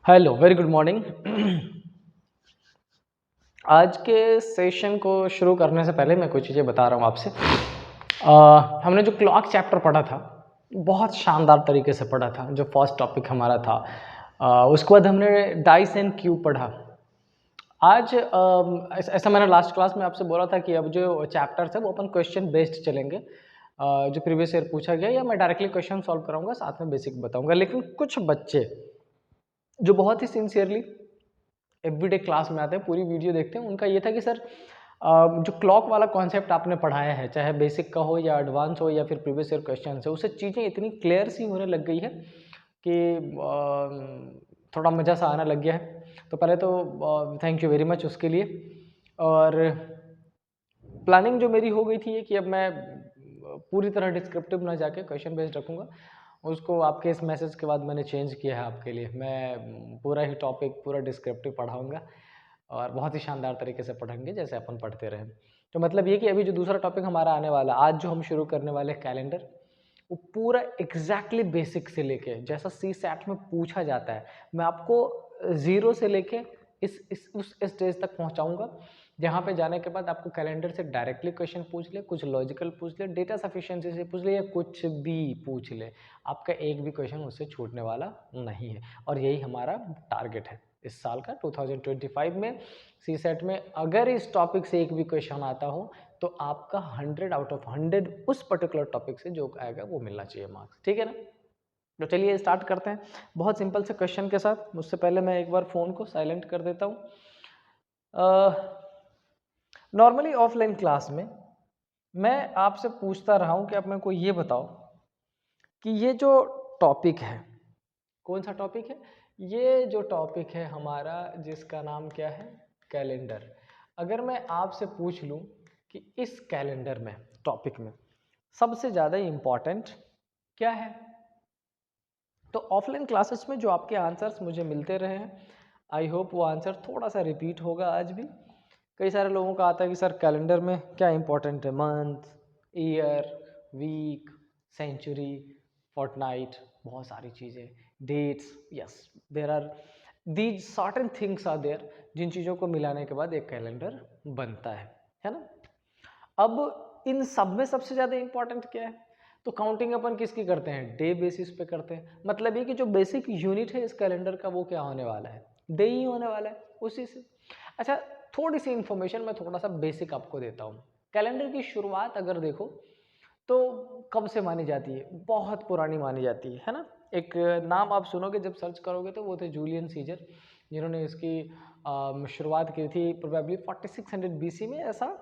Hello, very good morning. आज के session को शुरू करने से पहले मैं कुछ चीज़ें बता रहा हूँ आपसे। हमने जो क्लॉक चैप्टर पढ़ा था बहुत शानदार तरीके से पढ़ा था, जो फर्स्ट टॉपिक हमारा था। उसके बाद हमने डाइस एंड क्यूब पढ़ा। आज ऐसा मैंने लास्ट क्लास में आपसे बोला था कि अब जो चैप्टर्स है वो अपन क्वेश्चन बेस्ड चलेंगे। जो प्रीवियस ईयर पूछा गया या मैं डायरेक्टली क्वेश्चन सॉल्व कराऊंगा, साथ में बेसिक बताऊंगा। लेकिन कुछ बच्चे जो बहुत ही सिंसियरली एवरीडे क्लास में आते हैं, पूरी वीडियो देखते हैं, उनका ये था कि सर जो क्लॉक वाला कॉन्सेप्ट आपने पढ़ाया है, चाहे बेसिक का हो या एडवांस हो या फिर प्रीवियस ईयर क्वेश्चन है, उससे चीज़ें इतनी क्लियर सी होने लग गई है कि थोड़ा मज़ा सा आने लग गया है। तो पहले तो थैंक यू वेरी मच उसके लिए। और प्लानिंग जो मेरी हो गई थी कि अब मैं पूरी तरह डिस्क्रिप्टिव ना जाके क्वेश्चन बेस्ड रखूँगा, उसको आपके इस मैसेज के बाद मैंने चेंज किया है आपके लिए। मैं पूरा ही टॉपिक पूरा डिस्क्रिप्टिव पढ़ाऊँगा और बहुत ही शानदार तरीके से पढ़ेंगे जैसे अपन पढ़ते रहे। तो मतलब ये कि अभी जो दूसरा टॉपिक हमारा आने वाला, आज जो हम शुरू करने वाले कैलेंडर, वो पूरा एग्जैक्टली बेसिक से लेके जैसा सी सैट में पूछा जाता है, मैं आपको ज़ीरो से लेके उस स्टेज तक पहुंचाऊंगा जहाँ पे जाने के बाद आपको कैलेंडर से डायरेक्टली क्वेश्चन पूछ ले, कुछ लॉजिकल पूछ ले, डेटा सफिशिएंसी से पूछ ले या कुछ भी पूछ ले, आपका एक भी क्वेश्चन उससे छूटने वाला नहीं है। और यही हमारा टारगेट है इस साल का 2025 में। सी सेट में अगर इस टॉपिक से एक भी क्वेश्चन आता हो तो आपका 100 आउट ऑफ 100 उस पर्टिकुलर टॉपिक से जो आएगा वो मिलना चाहिए मार्क्स, ठीक है ना। तो चलिए स्टार्ट करते हैं बहुत सिंपल से क्वेश्चन के साथ। उससे पहले मैं एक बार फ़ोन को साइलेंट कर देता हूँ। नॉर्मली ऑफलाइन क्लास में मैं आपसे पूछता रहा हूँ कि आप मेरे को ये बताओ कि ये जो टॉपिक है, कौन सा टॉपिक है? ये जो टॉपिक है हमारा, जिसका नाम क्या है? कैलेंडर। अगर मैं आपसे पूछ लूँ कि इस कैलेंडर में, टॉपिक में सबसे ज़्यादा इम्पॉर्टेंट क्या है, तो ऑफलाइन क्लासेस में जो आपके आंसर्स मुझे मिलते रहे हैं, आई होप वो आंसर थोड़ा सा रिपीट होगा आज भी। कई सारे लोगों का आता है कि सर कैलेंडर में क्या इंपॉर्टेंट है? Month, year, week, century, fortnight, बहुत सारी चीज़ें, dates. Yes, there are these certain things are there जिन चीज़ों को मिलाने के बाद एक कैलेंडर बनता है ना। अब इन सब में सबसे ज़्यादा इंपॉर्टेंट क्या है? तो काउंटिंग अपन किसकी करते हैं? डे बेसिस पे करते हैं। मतलब ये कि जो बेसिक यूनिट है इस कैलेंडर का वो क्या होने वाला है? डे ही होने वाला है उसी से। अच्छा, थोड़ी सी इन्फॉर्मेशन मैं थोड़ा सा बेसिक आपको देता हूँ। कैलेंडर की शुरुआत अगर देखो तो कब से मानी जाती है? बहुत पुरानी मानी जाती है ना। एक नाम आप सुनोगे जब सर्च करोगे तो वो थे जूलियन सीजर, जिन्होंने इसकी शुरुआत की थी प्रोबेबली 4600 बीसी में। ऐसा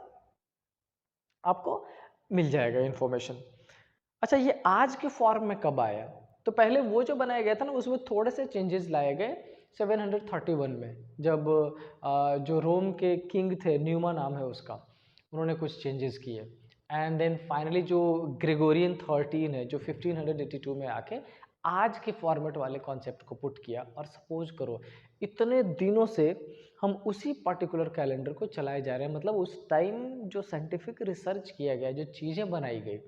आपको मिल जाएगा इन्फॉर्मेशन। अच्छा, ये आज के फॉर्म में कब आया? तो पहले वो जो बनाया गया था ना, उसमें थोड़े से चेंजेस लाए गए 731 में, जब जो रोम के किंग थे, न्यूमा नाम है उसका, उन्होंने कुछ चेंजेस किए। एंड देन फाइनली जो ग्रेगोरियन 13 है, जो 1582 में आके आज के फॉर्मेट वाले कॉन्सेप्ट को पुट किया। और सपोज करो इतने दिनों से हम उसी पर्टिकुलर कैलेंडर को चलाए जा रहे हैं। मतलब उस टाइम जो साइंटिफिक रिसर्च किया गया, जो चीज़ें बनाई गई,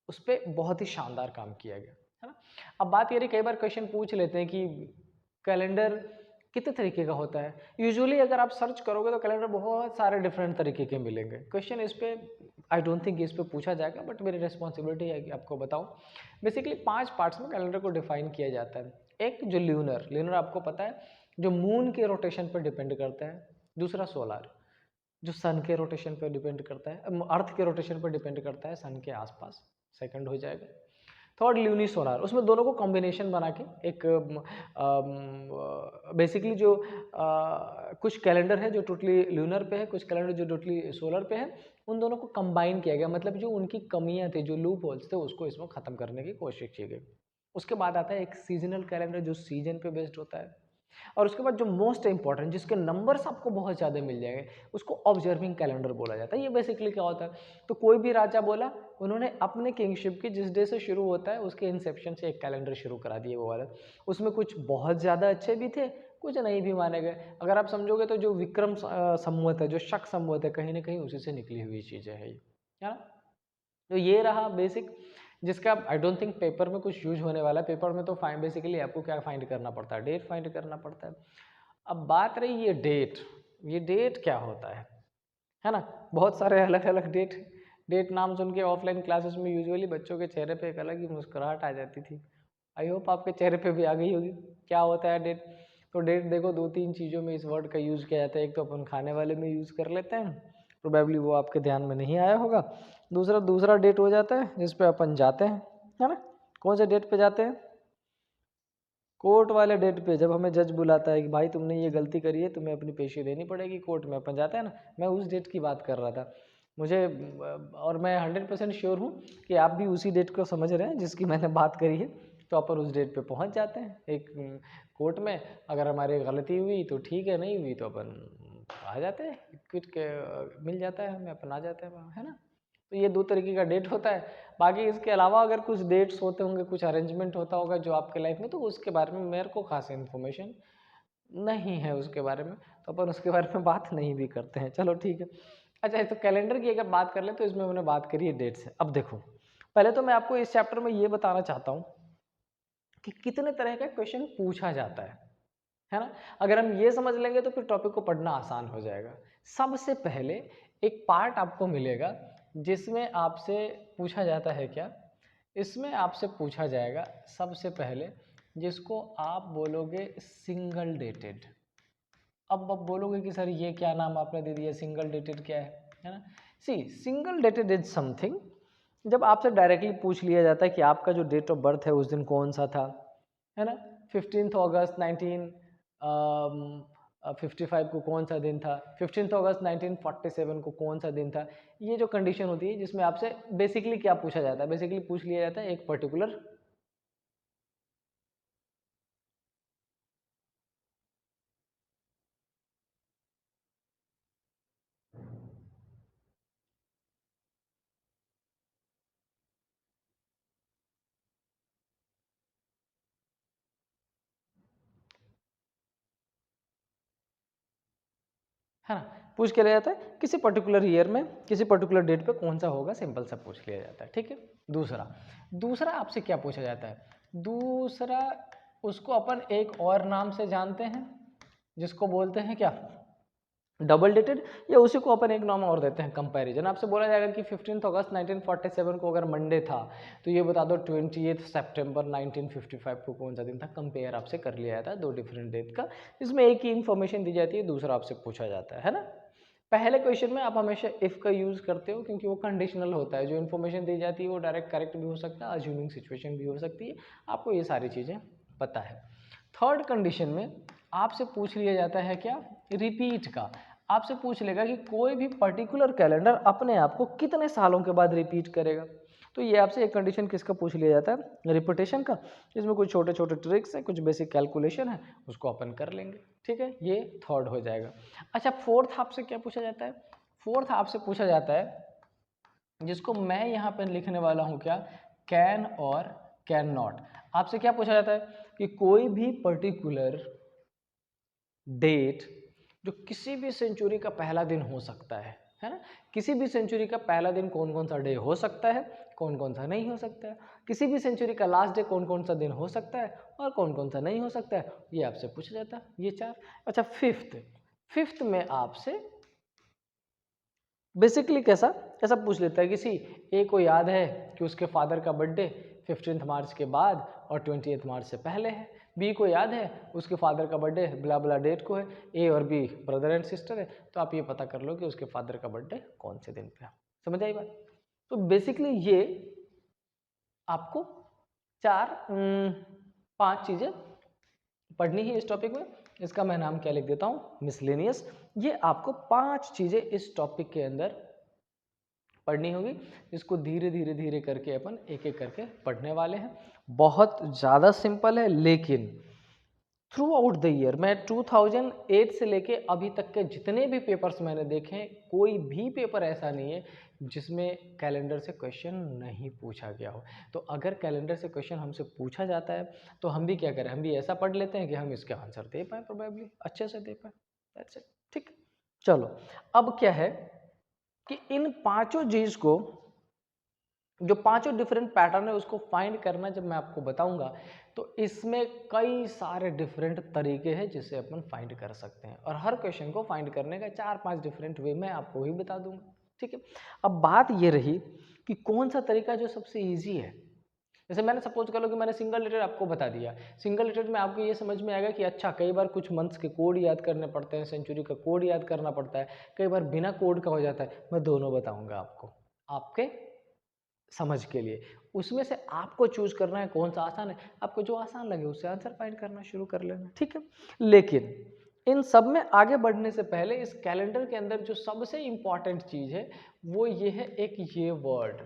उस पर बहुत ही शानदार काम किया गया है ना। अब बात ये रही, कई बार क्वेश्चन पूछ लेते हैं कि कैलेंडर कितने तरीके का होता है। यूजुअली अगर आप सर्च करोगे तो कैलेंडर बहुत सारे डिफरेंट तरीके के मिलेंगे। क्वेश्चन इस पे आई डोंट थिंक इस पे पूछा जाएगा, बट मेरी रिस्पॉन्सिबिलिटी है कि आपको बताऊं। बेसिकली 5 पार्ट्स में कैलेंडर को डिफाइन किया जाता है। एक जो ल्यूनर, ल्यूनर आपको पता है जो मून के रोटेशन पर डिपेंड करता है। दूसरा सोलर, जो सन के रोटेशन पर डिपेंड करता है, अर्थ के रोटेशन पर डिपेंड करता है सन के आसपास। सेकंड हो जाएगा। थर्ड ल्यूनी सोलार, उसमें दोनों को कॉम्बिनेशन बना के एक बेसिकली जो कुछ कैलेंडर है जो टोटली ल्यूनर पे है, कुछ कैलेंडर जो टोटली सोलर पे है, उन दोनों को कंबाइन किया गया। मतलब जो उनकी कमियां थी, जो लूप होल्स थे, उसको इसमें ख़त्म करने की कोशिश की गई। उसके बाद आता है एक सीजनल कैलेंडर जो सीजन पे बेस्ड होता है। और उसके बाद जो मोस्ट इंपॉर्टेंट, जिसके नंबर्स आपको बहुत ज़्यादा मिल जाएंगे, उसको ऑब्जर्विंग कैलेंडर बोला जाता है। ये बेसिकली क्या होता है, तो कोई भी राजा बोला, उन्होंने अपने किंगशिप की जिस डे से शुरू होता है उसके इंसेप्शन से एक कैलेंडर शुरू करा दिए वो वाला। उसमें कुछ बहुत ज़्यादा अच्छे भी थे, कुछ नहीं भी माने गए। अगर आप समझोगे तो जो विक्रम संवत है, जो शक संवत है, कहीं ना कहीं उसी से निकली हुई चीज़ें है ये, है ना। तो ये रहा बेसिक। जिसका आई डोंट थिंक पेपर में कुछ यूज होने वाला है। पेपर में तो फाइंड बेसिकली आपको क्या फाइंड करना पड़ता है, डेट फाइंड करना पड़ता है। अब बात रही ये डेट, ये डेट क्या होता है ना। बहुत सारे अलग अलग डेट नाम सुन के ऑफलाइन क्लासेस में यूजुअली बच्चों के चेहरे पे एक अलग ही मुस्कुराहट आ जाती थी। आई होप आपके चेहरे पे भी आ गई होगी। क्या होता है डेट? तो डेट देखो 2-3 चीज़ों में इस वर्ड का यूज़ किया जाता है। एक तो अपन खाने वाले में यूज़ कर लेते हैं, प्रोबेबली वो आपके ध्यान में नहीं आया होगा। दूसरा डेट हो जाता है जिस पे अपन जाते हैं, है ना। कौन से डेट पे जाते हैं? कोर्ट वाले डेट पे, जब हमें जज बुलाता है कि भाई तुमने ये गलती करी है, तुम्हें अपनी पेशी देनी पड़ेगी, कोर्ट में अपन जाते हैं ना। मैं उस डेट की बात कर रहा था। मुझे और मैं 100% श्योर हूँ कि आप भी उसी डेट को समझ रहे हैं जिसकी मैंने बात करी है। तो अपन उस डेट पे पहुँच जाते हैं एक कोर्ट में। अगर हमारी गलती हुई तो ठीक है, नहीं हुई तो अपन आ जाते हैं, क्विट मिल जाता है हमें, अपन आ जाते हैं, है ना। तो ये 2 तरीके का डेट होता है। बाकी इसके अलावा अगर कुछ डेट्स होते होंगे, कुछ अरेंजमेंट होता होगा जो आपके लाइफ में, तो उसके बारे में मेरे को खास इन्फॉर्मेशन नहीं है उसके बारे में, तो अपन उसके बारे में बात नहीं भी करते हैं। चलो ठीक है। अच्छा, तो कैलेंडर की अगर बात कर ले तो इसमें मैंने बात करी है डेट से। अब देखो, पहले तो मैं आपको इस चैप्टर में ये बताना चाहता हूँ कि कितने तरह का क्वेश्चन पूछा जाता है ना। अगर हम ये समझ लेंगे तो फिर टॉपिक को पढ़ना आसान हो जाएगा। सबसे पहले एक पार्ट आपको मिलेगा जिसमें आपसे पूछा जाता है क्या, इसमें आपसे पूछा जाएगा सबसे पहले, जिसको आप बोलोगे सिंगल डेटेड। अब बोलोगे कि सर ये क्या नाम आपने दे दिया, सिंगल डेटेड क्या है ना। सी, सिंगल डेटेड इज समथिंग, जब आपसे डायरेक्टली पूछ लिया जाता है कि आपका जो डेट ऑफ बर्थ है उस दिन कौन सा था, है ना। 15 अगस्त 1955 को कौन सा दिन था, 15 अगस्त 1947 को कौन सा दिन था। ये जो कंडीशन होती है जिसमें आपसे बेसिकली क्या पूछा जाता है, बेसिकली पूछ लिया जाता है एक पर्टिकुलर है ना, पूछ के लिया जाता है किसी पर्टिकुलर ईयर में किसी पर्टिकुलर डेट पे कौन सा होगा, सिंपल सा पूछ लिया जाता है, ठीक है। दूसरा दूसरा आपसे क्या पूछा जाता है, दूसरा उसको अपन एक और नाम से जानते हैं जिसको बोलते हैं क्या, डबल डेटेड, या उसी को अपन एक नाम और देते हैं कंपैरिजन। आपसे बोला जाएगा कि 15 अगस्त 1947 को अगर मंडे था तो ये बता दो 28 सितंबर 1955 को कौन सा दिन था। कंपेयर आपसे कर लिया जाता है दो डिफरेंट डेट का, इसमें एक ही इन्फॉर्मेशन दी जाती है, दूसरा आपसे पूछा जाता है ना। पहले क्वेश्चन में आप हमेशा इफ़ का यूज़ करते हो क्योंकि वो कंडीशनल होता है, जो इन्फॉर्मेशन दी जाती है वो डायरेक्ट करेक्ट भी हो सकता है, अज्यूमिंग सिचुएशन भी हो सकती है, आपको ये सारी चीज़ें पता है। थर्ड कंडीशन में आपसे पूछ लिया जाता है क्या, रिपीट का। आपसे पूछ लेगा कि कोई भी पर्टिकुलर कैलेंडर अपने आप को कितने सालों के बाद रिपीट करेगा। तो ये आपसे एक कंडीशन किसका पूछ लिया जाता है, रिपीटेशन का। इसमें कुछ छोटे छोटे ट्रिक्स हैं, कुछ बेसिक कैलकुलेशन है, उसको अपन कर लेंगे, ठीक है। ये थर्ड हो जाएगा। अच्छा, फोर्थ आपसे क्या पूछा जाता है, फोर्थ आपसे पूछा जाता है जिसको मैं यहाँ पर लिखने वाला हूँ क्या, कैन और कैन नॉट। आपसे क्या पूछा जाता है कि कोई भी पर्टिकुलर डेट जो किसी भी सेंचुरी का पहला दिन हो सकता है ना। किसी भी सेंचुरी का पहला दिन कौन कौन सा डे हो सकता है, कौन कौन सा नहीं हो सकता है। किसी भी सेंचुरी का लास्ट डे कौन कौन सा दिन हो सकता है और कौन कौन सा नहीं हो सकता है, ये आपसे पूछा जाता है, ये चार। अच्छा, फिफ्थ में आपसे बेसिकली कैसा ऐसा पूछ लेता है, किसी ए को याद है कि उसके फादर का बर्थडे 15 मार्च के बाद और 28 मार्च से पहले है, बी को याद है उसके फादर का बर्थडे ब्ला ब्ला डेट को है, ए और बी ब्रदर एंड सिस्टर है, तो आप ये पता कर लो कि उसके फादर का बर्थडे कौन से दिन पे है। समझ आई बात। तो बेसिकली ये आपको चार 5 चीज़ें पढ़नी है इस टॉपिक में। इसका मैं नाम क्या लिख देता हूँ, मिसलेनियस। ये आपको 5 चीज़ें इस टॉपिक के अंदर पढ़नी होगी, इसको धीरे धीरे धीरे करके अपन एक एक करके पढ़ने वाले हैं। बहुत ज़्यादा सिंपल है, लेकिन थ्रू आउट द ईयर मैं 2008 से लेके अभी तक के जितने भी पेपर्स मैंने देखे हैं, कोई भी पेपर ऐसा नहीं है जिसमें कैलेंडर से क्वेश्चन नहीं पूछा गया हो। तो अगर कैलेंडर से क्वेश्चन हमसे पूछा जाता है तो हम भी क्या करें, हम भी ऐसा पढ़ लेते हैं कि हम इसके आंसर दे पाएँ, प्रोबेबली अच्छे से दे पाएँ। दैट्स इट, ठीक। चलो, अब क्या है कि इन पांचों चीज को जो पांचों डिफरेंट पैटर्न है उसको फाइंड करना जब मैं आपको बताऊंगा तो इसमें कई सारे डिफरेंट तरीके हैं जिससे अपन फाइंड कर सकते हैं, और हर क्वेश्चन को फाइंड करने का 4-5 डिफरेंट वे मैं आपको ही बता दूंगा। ठीक है, अब बात ये रही कि कौन सा तरीका जो सबसे ईजी है। जैसे मैंने सपोज कर लो कि मैंने सिंगल लेटर आपको बता दिया, सिंगल लेटर में आपको ये समझ में आएगा कि अच्छा कई बार कुछ मंथ्स के कोड याद करने पड़ते हैं, सेंचुरी का कोड याद करना पड़ता है, कई बार बिना कोड का हो जाता है। मैं दोनों बताऊंगा आपको आपके समझ के लिए, उसमें से आपको चूज करना है कौन सा आसान है। आपको जो आसान लगे उससे आंसर फाइंड करना शुरू कर लेना। ठीक है, लेकिन इन सब में आगे बढ़ने से पहले इस कैलेंडर के अंदर जो सबसे इंपॉर्टेंट चीज है वो ये है एक ये वर्ड।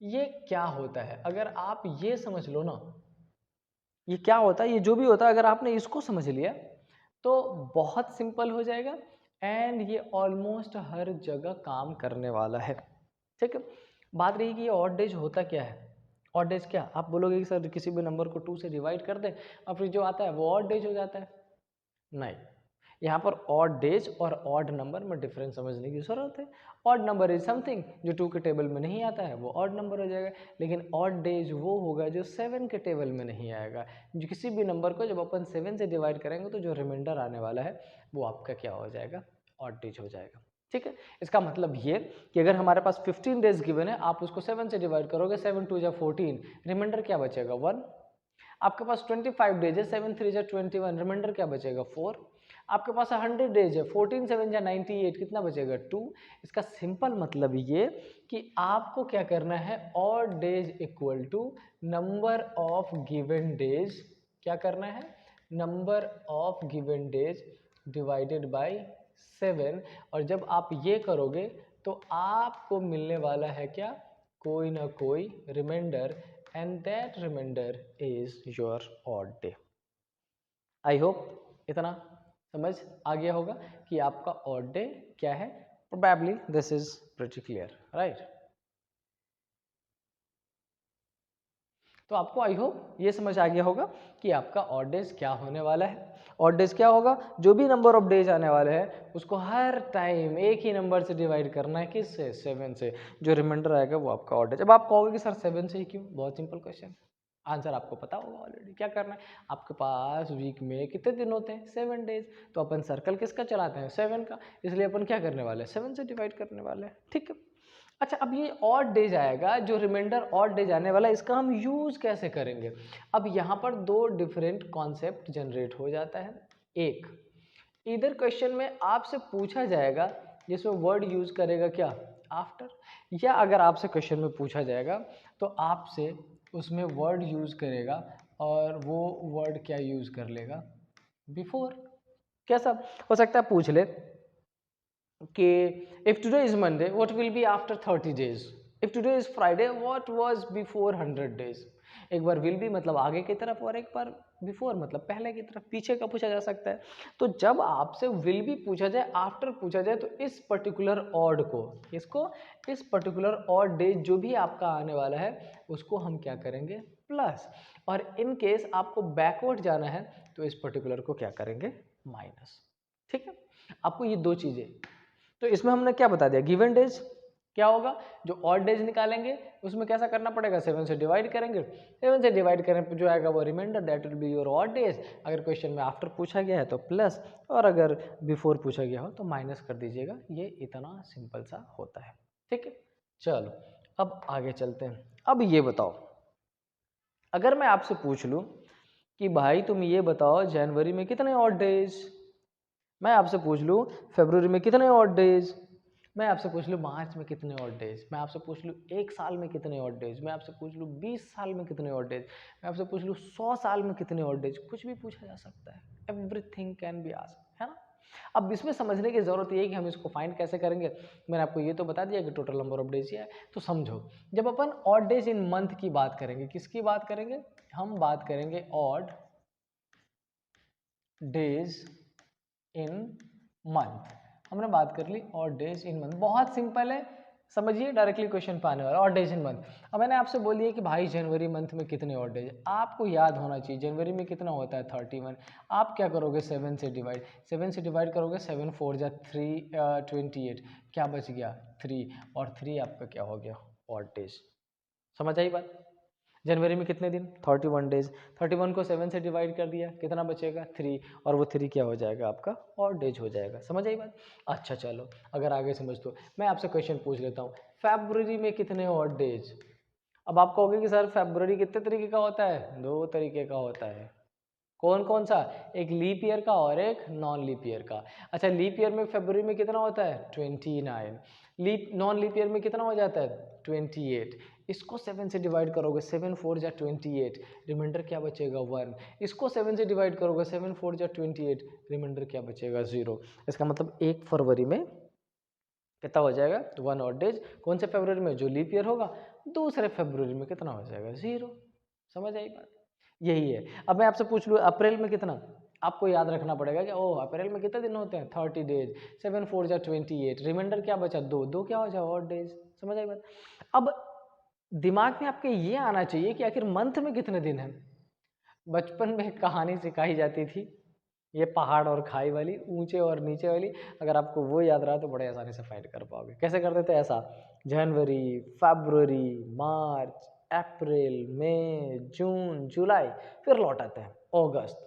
ये क्या होता है, अगर आप ये समझ लो ना ये क्या होता है, ये जो भी होता है अगर आपने इसको समझ लिया तो बहुत सिंपल हो जाएगा एंड ये ऑलमोस्ट हर जगह काम करने वाला है। ठीक है, बात रही कि ये ऑड डेज होता क्या है। ऑड डेज क्या, आप बोलोगे कि सर किसी भी नंबर को 2 से डिवाइड कर दें और फिर जो आता है वो ऑड डेज हो जाता है। नहीं, यहाँ पर ऑड डेज और ऑड नंबर में डिफरेंस समझने की जरूरत है। ऑड नंबर इज समथिंग जो 2 के टेबल में नहीं आता है वो ऑड नंबर हो जाएगा, लेकिन ऑड डेज वो होगा जो 7 के टेबल में नहीं आएगा। जो किसी भी नंबर को जब अपन 7 से डिवाइड करेंगे तो जो रिमाइंडर आने वाला है वो आपका क्या हो जाएगा, ऑड डेज हो जाएगा। ठीक है, इसका मतलब ये कि अगर हमारे पास 15 डेज गिवन है, आप उसको 7 से डिवाइड करोगे, 7 2 जा 14, रिमाइंडर क्या बचेगा 1। आपके पास 25 डेज है, 7 3 जा 21, रिमाइंडर क्या बचेगा 4। आपके पास 100 डेज है, 14 7 जा 98, कितना बचेगा 2। इसका सिंपल मतलब ये कि आपको क्या करना है, odd days equal to number of given days, क्या करना है, number of given days divided by 7। और जब आप ये करोगे तो आपको मिलने वाला है क्या, कोई ना कोई reminder, and that reminder is your odd day. I hope इतना समझ आ गया होगा कि आपका ऑड डे क्या है। Probably this is pretty clear, right. तो आपको आई होप ये समझ आ गया होगा कि आपका ऑड डेज क्या होने वाला है। ऑड डेज क्या होगा, जो भी नंबर ऑफ डेज आने वाले हैं उसको हर टाइम एक ही नंबर से डिवाइड करना है, किससे, 7 से। जो रिमाइंडर आएगा वो आपका ऑड डेज। अब आप कहोगे कि सर 7 से ही क्यों, बहुत सिंपल क्वेश्चन, आंसर आपको पता होगा ऑलरेडी। क्या करना है, आपके पास वीक में कितने दिन होते हैं, 7 डेज। तो अपन सर्कल किसका चलाते हैं, 7 का, इसलिए अपन क्या करने वाले हैं, 7 से डिवाइड करने वाले हैं। ठीक है, अच्छा अब ये ऑड डेज आएगा, जो रिमाइंडर ऑड डेज आने वाला है इसका हम यूज कैसे करेंगे। अब यहाँ पर दो डिफरेंट कॉन्सेप्ट जनरेट हो जाता है। एक, इधर क्वेश्चन में आपसे पूछा जाएगा जिसमें वर्ड यूज करेगा क्या, आफ्टर, या अगर आपसे क्वेश्चन में पूछा जाएगा तो आपसे उसमें वर्ड यूज करेगा और वो वर्ड क्या यूज कर लेगा, बिफोर। कैसा हो सकता है, पूछ ले कि if today is Monday, what will be after 30 days? If today is Friday, what was before 100 days? एक बार will be मतलब आगे की तरफ और एक बार before मतलब पहले की तरफ, पीछे का पूछा जा सकता है। तो जब आपसे will be पूछा जाए, after पूछा जाए, तो इस पर्टिकुलर ऑड को, इसको, इस पर्टिकुलर ऑड डे जो भी आपका आने वाला है उसको हम क्या करेंगे, प्लस। और इन केस आपको बैकवर्ड जाना है तो इस पर्टिकुलर को क्या करेंगे, माइनस। ठीक है, आपको ये दो चीजें, तो इसमें हमने क्या बता दिया, गिवन डेज क्या होगा, जो ऑड डेज निकालेंगे उसमें कैसा करना पड़ेगा, 7 से डिवाइड करेंगे, 7 से डिवाइड करने पर जो आएगा वो reminder, that will be your odd days. अगर क्वेश्चन में आफ्टर पूछा गया है तो प्लस, और अगर बिफोर पूछा गया हो तो माइनस कर दीजिएगा। ये इतना सिंपल सा होता है। ठीक है, चलो अब आगे चलते हैं। अब ये बताओ, अगर मैं आपसे पूछ लूँ कि भाई तुम ये बताओ जनवरी में कितने ऑड डेज, मैं आपसे पूछ लूँ फरवरी में कितने ऑड डेज, मैं आपसे पूछ लूँ मार्च में कितने ऑड डेज, मैं आपसे पूछ लूँ 1 साल में कितने ऑड डेज, मैं आपसे पूछ लूँ 20 साल में कितने ऑड डेज, मैं आपसे पूछ लूँ 100 साल में कितने ऑड डेज, कुछ भी पूछा जा सकता है। एवरीथिंग कैन बी आस्क्ड, है ना। अब इसमें समझने की जरूरत ये है कि हम इसको फाइंड कैसे करेंगे। मैंने आपको ये तो बता दिया कि टोटल नंबर ऑफ डेज ये है। तो समझो, जब अपन ऑड डेज इन मंथ की बात करेंगे, किसकी बात करेंगे, हम बात करेंगे ऑड डेज इन मंथ। हमने बात कर ली ऑड डेज इन मंथ, बहुत सिंपल है, समझिए डायरेक्टली क्वेश्चन पे आने वाला, ऑड डेज इन मंथ। अब मैंने आपसे बोल दिया कि भाई जनवरी मंथ में कितने ऑड डेज, आपको याद होना चाहिए जनवरी में कितना होता है 31। आप क्या करोगे, 7 से डिवाइड, 7 से डिवाइड करोगे, 7 4 जा 3 28, क्या बच गया 3, और 3 आपका क्या हो गया, ऑड डेज। समझ आई बात? जनवरी में कितने दिन? 31 डेज। 31 को 7 से डिवाइड कर दिया, कितना बचेगा? 3, और वो 3 क्या हो जाएगा आपका? ऑड डेज हो जाएगा। समझ आई बात? अच्छा चलो, अगर आगे समझ तो मैं आपसे क्वेश्चन पूछ लेता हूँ, फरवरी में कितने ऑड डेज? अब आप कहोगे कि सर फरवरी कितने तरीके का होता है? 2 तरीके का होता है। कौन कौन सा? एक लीप ईयर का और एक नॉन लीप ईयर का। अच्छा, लीप ईयर में फरवरी में कितना होता है? 29। नॉन लीप ईयर में कितना हो जाता है? 28। इसको 7 से डिवाइड करोगे, 7 4 जा 28, रिमाइंडर क्या बचेगा? 1। इसको 7 से डिवाइड करोगे, 7 4 जा 28, रिमाइंडर क्या बचेगा? 0। इसका मतलब 1 फरवरी में कितना हो जाएगा? 1 ऑड डेज। कौन से फरवरी में? जो लीप ईयर होगा। दूसरे फरवरी में कितना हो जाएगा? 0। समझ आई बात? यही है। अब मैं आपसे पूछ लूँ अप्रैल में कितना? आपको याद रखना पड़ेगा कि ओह अप्रैल में कितने दिन होते हैं? 30 डेज। 7 4 जा 28, रिमाइंडर क्या बचा? 2। 2 क्या हो जाएगा? Odd days. समझ आई बात? अब दिमाग में आपके ये आना चाहिए कि आखिर मंथ में कितने दिन हैं। बचपन में एक कहानी सिखाई जाती थी, ये पहाड़ और खाई वाली, ऊंचे और नीचे वाली। अगर आपको वो याद रहा तो बड़े आसानी से फाइंड कर पाओगे। कैसे करते थे? ऐसा, जनवरी, फरवरी, मार्च, अप्रैल, मई, जून, जुलाई, फिर लौट आते हैं अगस्त।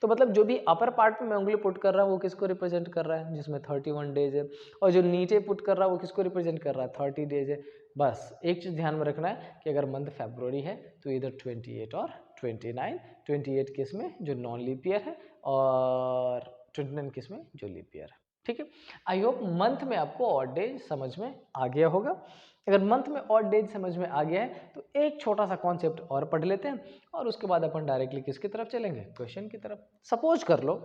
तो मतलब जो भी अपर पार्ट में मैं उंगली पुट कर रहा हूँ वो किसको रिप्रेजेंट कर रहा है? जिसमें 31 डेज है। और जो नीचे पुट कर रहा है वो किसको रिप्रेजेंट कर रहा है? 30 डेज है। बस एक चीज़ ध्यान में रखना है कि अगर मंथ फरवरी है तो इधर 28 और 29। 28 किस में? जो नॉन लीप ईयर है, और 29 किस में? जो लीप ईयर है। ठीक है, आई होप मंथ में आपको ऑड डेज समझ में आ गया होगा। अगर मंथ में ऑड डेज समझ में आ गया है तो एक छोटा सा कॉन्सेप्ट और पढ़ लेते हैं और उसके बाद अपन डायरेक्टली किसकी तरफ चलेंगे? क्वेश्चन की तरफ। सपोज कर लो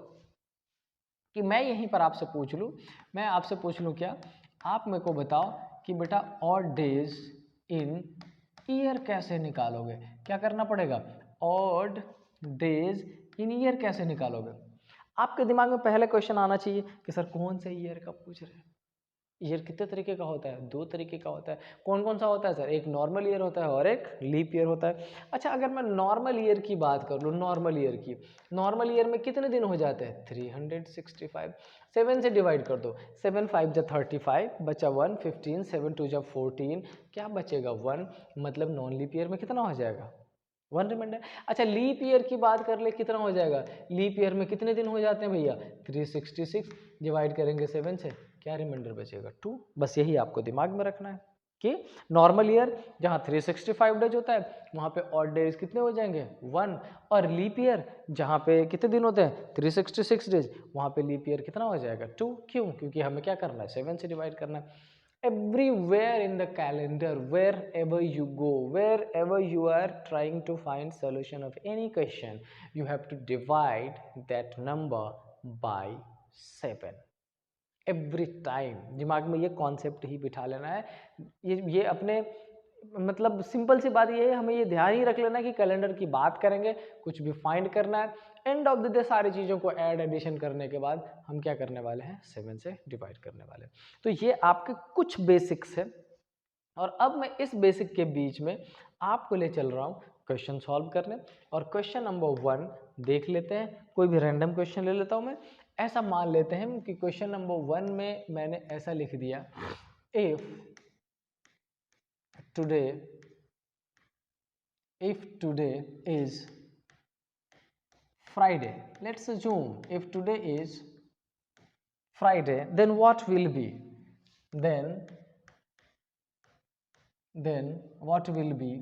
कि मैं यहीं पर आपसे पूछ लूँ, मैं आपसे पूछ लूँ क्या, आप मेरे को बताओ कि बेटा ऑड डेज इन ईयर कैसे निकालोगे? क्या करना पड़ेगा? ऑड डेज इन ईयर कैसे निकालोगे? आपके दिमाग में पहले क्वेश्चन आना चाहिए कि सर कौन से ईयर का पूछ रहे हैं? ईयर कितने तरीके का होता है? 2 तरीके का होता है। कौन कौन सा होता है सर? एक नॉर्मल ईयर होता है और एक लीप ईयर होता है। अच्छा, अगर मैं नॉर्मल ईयर की बात कर लूँ, नॉर्मल ईयर की, नॉर्मल ईयर में कितने दिन हो जाते हैं? 365। 7 से डिवाइड कर दो, 7 5 जा 35, बचा 1, 15, 7 2 जा 14, क्या बचेगा? 1। मतलब नॉन लीप ईयर में कितना हो जाएगा? 1 रिमाइंडर। अच्छा, लीप ईयर की बात कर ले, कितना हो जाएगा? लीप ईयर में कितने दिन हो जाते हैं भैया? 366। डिवाइड करेंगे 7 से, क्या रिमाइंडर बचेगा? 2। बस यही आपको दिमाग में रखना है कि नॉर्मल ईयर जहाँ 365 डेज होता है वहाँ पे ऑड डेज कितने हो जाएंगे? 1। और लीप ईयर जहाँ पे कितने दिन होते हैं? 366 डेज, वहाँ पे लीप ईयर कितना हो जाएगा? 2। क्यों? क्योंकि हमें क्या करना है? 7 से डिवाइड करना है। Everywhere in the calendar, wherever you go, wherever you are trying to find solution of any question, you have to divide that number by 7 every time। दिमाग में ये कॉन्सेप्ट ही बिठा लेना है। ये अपने मतलब सिंपल सी बात ये है, हमें ये ध्यान ही रख लेना है कि कैलेंडर की बात करेंगे, कुछ भी फाइंड करना है, एंड ऑफ द डे सारी चीज़ों को ऐड एडिशन करने के बाद हम क्या करने वाले हैं? 7 से डिवाइड करने वाले हैं। तो ये आपके कुछ बेसिक्स है, और अब मैं इस बेसिक के बीच में आपको ले चल रहा हूँ क्वेश्चन सॉल्व करने। और क्वेश्चन नंबर 1 देख लेते हैं। कोई भी रैंडम क्वेश्चन ले लेता हूँ मैं। ऐसा मान लेते हैं कि क्वेश्चन नंबर 1 में मैंने ऐसा लिख दिया, if today is Friday, let's assume if today is Friday, then what will be? Then what will be?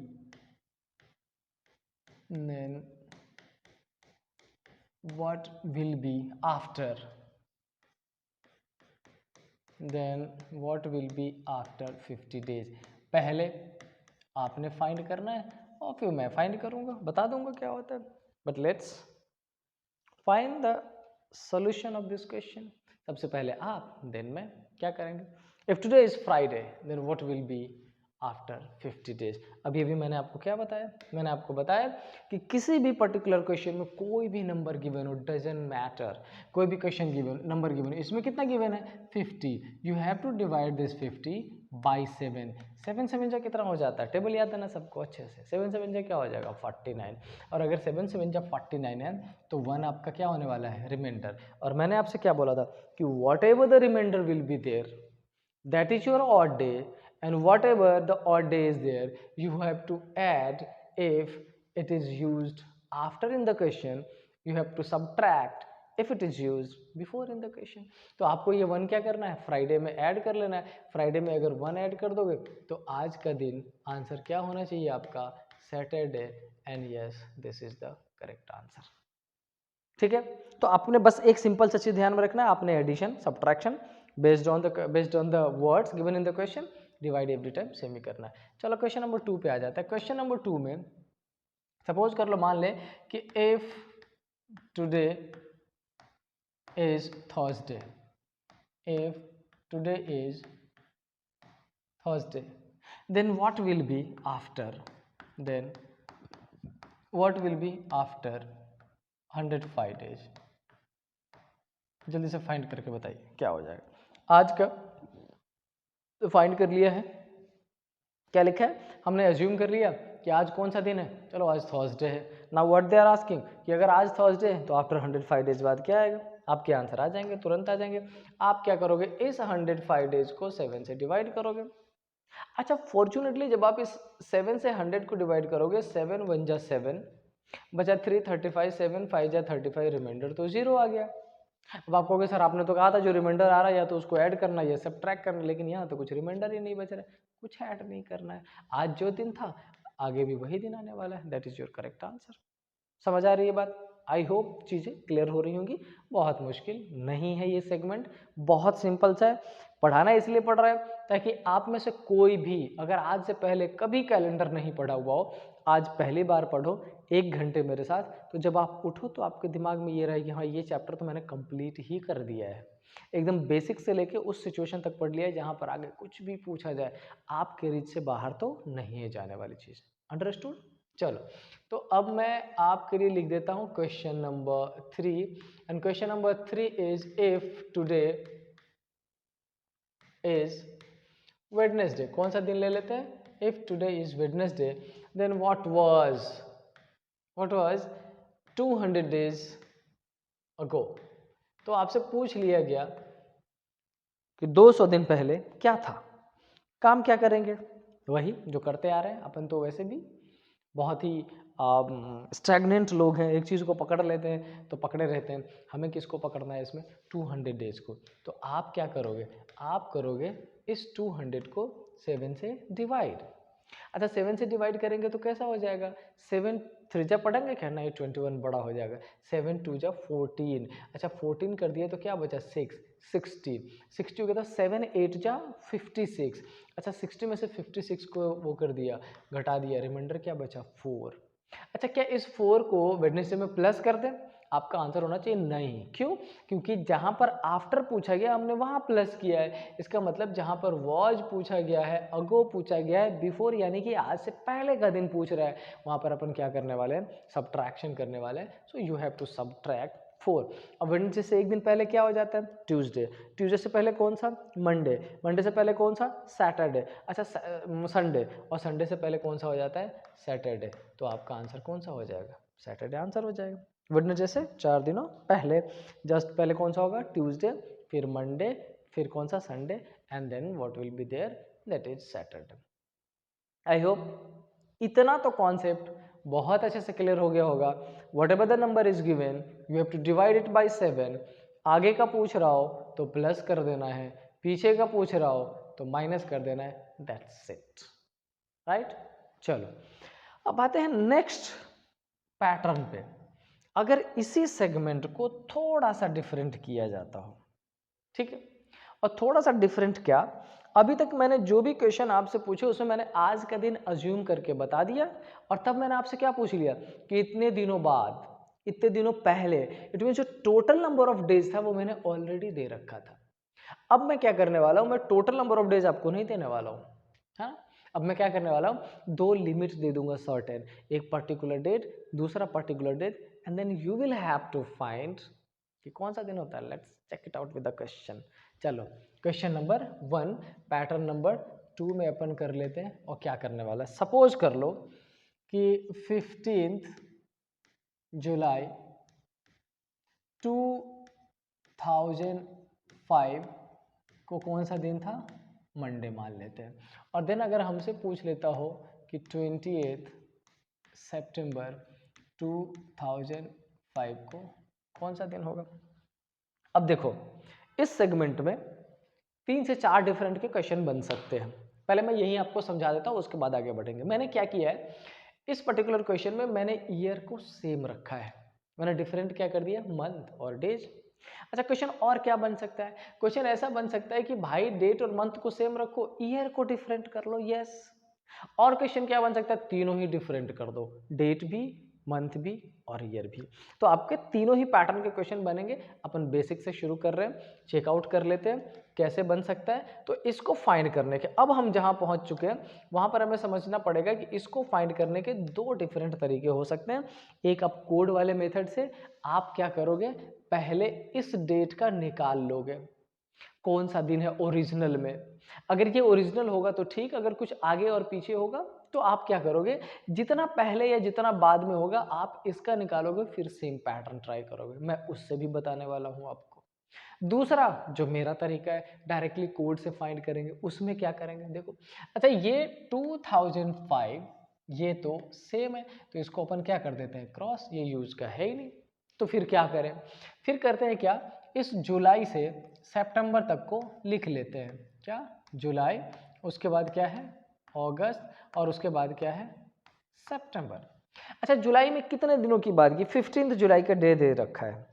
Then what will be after? Then what will be after 50 days? पहले आपने find करना है और फिर मैं फाइंड करूंगा, बता दूंगा क्या होता है। But let's find the solution of this question. सबसे पहले आप, देन मैं, क्या करेंगे? If today is Friday, then what will be after 50 days. अभी अभी मैंने आपको क्या बताया? मैंने आपको बताया कि किसी भी पर्टिकुलर क्वेश्चन में कोई भी नंबर गिवन हो, डजंट मैटर, कोई भी क्वेश्चन गिवन, नंबर गिवन, इसमें कितना गिवन है? 50। You have to divide this 50 by 7। 7 7 जा कितना हो जाता है? टेबल याद है ना सबको अच्छे से? 7 7 जा क्या हो जाएगा? 49। और अगर 7 7 जा 49 है तो 1 आपका क्या होने वाला है? रिमाइंडर। और मैंने आपसे क्या बोला था कि whatever the reminder will be there, that is your odd day, and whatever the odd day is there, you have to add. If it is used after in the question, you have to subtract if it is used before in the question. तो आपको ये 1 क्या करना है, Friday में add कर लेना है. फ्राइडे में अगर 1 ऐड कर दोगे तो आज का दिन आंसर क्या होना चाहिए आपका, Saturday. And yes, this is the correct answer. ठीक है, तो आपने बस एक सिंपल सा चीज ध्यान में रखना है, आपने addition subtraction based on the words given in the question, divide every time same ही करना है. चलो क्वेश्चन नंबर 2 पे आ जाता है. क्वेश्चन नंबर 2 में सपोज कर लो, मान ले कि if today is Thursday, if today is Thursday, then what will be after, then what will be after 105 days. जल्दी से फाइंड करके बताइए क्या हो जाएगा. आज का तो फाइंड कर लिया है, क्या लिखा है, हमने एज्यूम कर लिया कि आज कौन सा दिन है, चलो आज थर्सडे है. Now what they are asking कि अगर आज थर्सडे है तो आफ्टर 105 डेज बाद क्या आएगा, आपके आंसर आ जाएंगे, तुरंत आ जाएंगे. आप क्या करोगे, इस 105 डेज को 7 से डिवाइड करोगे. अच्छा, फॉर्चुनेटली जब आप इस 7 से 100 को डिवाइड करोगे, 7 1 जा 7 बचा 3 35, 7 5 जा 35, रिमाइंडर तो 0 आ गया. अब आप कहोगे सर आपने तो कहा था जो रिमाइंडर आ रहा है या तो उसको ऐड करना या सब्ट्रैक्ट करना, लेकिन यहाँ तो कुछ रिमाइंडर ही नहीं बच रहा है, कुछ ऐड नहीं करना है. आज जो दिन था आगे भी वही दिन आने वाला है. That is your correct answer. समझ आ रही है बात? आई होप चीज़ें क्लियर हो रही होंगी. बहुत मुश्किल नहीं है ये सेगमेंट, बहुत सिंपल सा है. पढ़ाना इसलिए पढ़ रहा है ताकि आप में से कोई भी अगर आज से पहले कभी कैलेंडर नहीं पढ़ा हुआ हो, आज पहली बार पढ़ो 1 घंटे मेरे साथ, तो जब आप उठो तो आपके दिमाग में ये रहे कि हाँ ये चैप्टर तो मैंने कंप्लीट ही कर दिया है. एकदम बेसिक से लेके उस सिचुएशन तक पढ़ लिया है जहाँ पर आगे कुछ भी पूछा जाए आपके रीच से बाहर तो नहीं है जाने वाली चीज़. अंडरस्टूड? चलो, तो अब मैं आपके लिए लिख देता हूँ question number 3. And question number 3 is if today is Wednesday. कौन सा दिन ले लेते हैं, if today is Wednesday, then what was 200 days ago. तो आपसे पूछ लिया गया कि 200 दिन पहले क्या था. काम क्या करेंगे, वही जो करते आ रहे हैं अपन, तो वैसे भी बहुत ही स्टैग्नेंट लोग हैं, एक चीज़ को पकड़ लेते हैं तो पकड़े रहते हैं. हमें किसको पकड़ना है इसमें, 200 डेज को. तो आप क्या करोगे, आप करोगे इस 200 को 7 से डिवाइड. अच्छा, 7 से डिवाइड करेंगे तो कैसा हो जाएगा, 7 3 जा पढ़ेंगे क्या, नहीं 21 बड़ा हो जाएगा. 7 2 जा 14. अच्छा 14 कर दिया तो क्या बचा 6 60. 60 हो गया तो 7 8 जा 56. अच्छा 60 में से 56 को वो कर दिया, घटा दिया, रिमाइंडर क्या बचा 4. अच्छा, क्या इस 4 को वेडनेसडे में प्लस कर दें, आपका आंसर होना चाहिए नहीं. क्यों, क्योंकि जहां पर आफ्टर पूछा गया हमने वहां प्लस किया है. इसका मतलब जहां पर वॉज पूछा गया है, अगो पूछा गया है, बिफोर यानी कि आज से पहले का दिन पूछ रहा है, वहां पर अपन क्या करने वाले हैं, सब्ट्रैक्शन करने वाले हैं. So you have to subtract 4. अब वेडनेसडे से एक दिन पहले क्या हो जाता है, ट्यूसडे. ट्यूसडे से पहले कौन सा, मंडे. मंडे से पहले कौन सा, सैटरडे. अच्छा संडे, और संडे से पहले कौन सा हो जाता है, सैटरडे. तो आपका आंसर कौन सा हो जाएगा, सैटरडे आंसर हो जाएगा. वेडनेसडे से 4 दिनों पहले, जस्ट पहले कौन सा होगा, ट्यूसडे, फिर मंडे, फिर कौन सा, Sunday, and then what will be there, that is Saturday. I hope इतना तो कॉन्सेप्ट बहुत अच्छे से क्लियर हो गया होगा. Whatever the number is given you have to divide it by 7. आगे का पूछ रहा हो तो प्लस कर देना है, पीछे का पूछ रहा हो तो माइनस कर देना है. That's it, right. चलो अब आते हैं नेक्स्ट पैटर्न पे. अगर इसी सेगमेंट को थोड़ा सा डिफरेंट किया जाता हो, ठीक है, और थोड़ा सा डिफरेंट क्या, अभी तक मैंने जो भी क्वेश्चन आपसे पूछे उसमें मैंने आज का दिन अज्यूम करके बता दिया, और तब मैंने आपसे क्या पूछ लिया कि इतने दिनों बाद, इतने दिनों पहले, इट मीन जो टोटल नंबर ऑफ डेज था वो मैंने ऑलरेडी दे रखा था. अब मैं क्या करने वाला हूं, मैं टोटल नंबर ऑफ डेज आपको नहीं देने वाला हूं. हाँ, अब मैं क्या करने वाला हूं, 2 लिमिट दे दूंगा सर्टेन, एक पर्टिकुलर डेट, दूसरा particular date, and then you will have to find कि कौन सा दिन होता है. Let's check it out with the question. चलो क्वेश्चन नंबर 1 पैटर्न नंबर 2 में अपन कर लेते हैं. और क्या करने वाला है, सपोज कर लो कि 15 जुलाई 2005 को कौन सा दिन था, मंडे मान लेते हैं। और देन अगर हमसे पूछ लेता हो कि 28 सितंबर 2005 को कौन सा दिन होगा। अब देखो इस सेगमेंट में 3 से 4 डिफरेंट के क्वेश्चन बन सकते हैं। पहले मैं यही आपको समझा देता हूँ, उसके बाद आगे बढ़ेंगे। मैंने क्या किया है, इस पर्टिकुलर क्वेश्चन में मैंने ईयर को सेम रखा है, मैंने डिफरेंट क्या कर दिया, मंथ और डेज। अच्छा क्वेश्चन और क्या बन सकता है, क्वेश्चन ऐसा बन सकता है कि भाई डेट और मंथ को सेम रखो, ईयर को डिफरेंट कर लो, यस। और क्वेश्चन क्या बन सकता है, तीनों ही डिफरेंट कर दो, डेट भी, मंथ भी और ईयर भी। तो आपके तीनों ही पैटर्न के क्वेश्चन बनेंगे। अपन बेसिक से शुरू कर रहे हैं, चेकआउट कर लेते हैं कैसे बन सकता है। तो इसको फाइंड करने के अब हम जहां पहुंच चुके हैं वहां पर हमें समझना पड़ेगा कि इसको फाइंड करने के 2 डिफरेंट तरीके हो सकते हैं। एक आप कोड वाले मेथड से आप क्या करोगे, पहले इस डेट का निकाल लोगे, कौन सा दिन है ओरिजिनल में। अगर ये ओरिजिनल होगा तो ठीक, अगर कुछ आगे और पीछे होगा तो आप क्या करोगे, जितना पहले या जितना बाद में होगा आप इसका निकालोगे, फिर सेम पैटर्न ट्राई करोगे। मैं उससे भी बताने वाला हूं आपको। दूसरा जो मेरा तरीका है, डायरेक्टली कोड से फाइंड करेंगे। उसमें क्या करेंगे, देखो अच्छा ये 2005 ये तो सेम है, तो इसको अपन क्या कर देते हैं, क्रॉस, ये यूज का है ही नहीं। तो फिर क्या करें, फिर करते हैं क्या, इस जुलाई से सितंबर तक को लिख लेते हैं, क्या, जुलाई, उसके बाद क्या है, अगस्त, और उसके बाद क्या है, सितंबर। अच्छा जुलाई में कितने दिनों की बात की, 15 जुलाई का डे दे रखा है।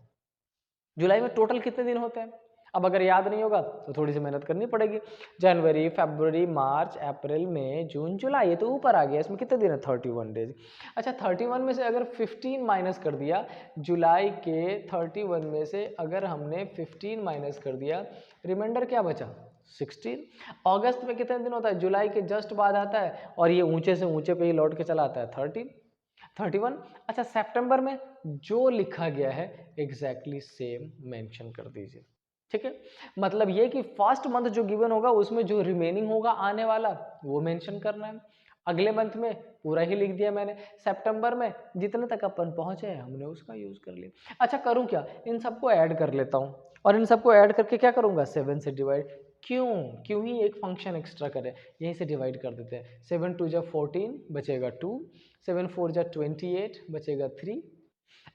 जुलाई में टोटल कितने दिन होते हैं, अब अगर याद नहीं होगा तो थोड़ी सी मेहनत करनी पड़ेगी। जनवरी, फरवरी, मार्च, अप्रैल, मई, जून, जुलाई, ये तो ऊपर आ गया, इसमें कितने दिन है, 31 डेज। अच्छा 31 में से अगर 15 माइनस कर दिया, जुलाई के 31 में से अगर हमने 15 माइनस कर दिया, रिमाइंडर क्या बचा, 16। अगस्त में कितने दिन होता है, जुलाई के जस्ट बाद आता है, और ये ऊंचे से ऊंचे पे ही लौट के चला आता है, 31। अच्छा सितंबर में जो लिखा गया है एग्जैक्टली सेम मेंशन कर दीजिए, ठीक है। मतलब ये कि फर्स्ट मंथ जो गिवन होगा उसमें जो रिमेनिंग होगा आने वाला वो मेंशन करना है। अगले मंथ में पूरा ही लिख दिया मैंने, सितंबर में जितने तक अपन पहुंचे हैं हमने उसका यूज कर लिया। अच्छा करूं क्या, इन सबको ऐड कर लेता हूं, और इन सबको ऐड करके क्या करूंगा, 7 से डिवाइड। क्यों ही एक फंक्शन एक्स्ट्रा करें, यहीं से डिवाइड कर देते हैं। 7 2 जा 14 बचेगा 2, 7 4 जा 28 बचेगा 3,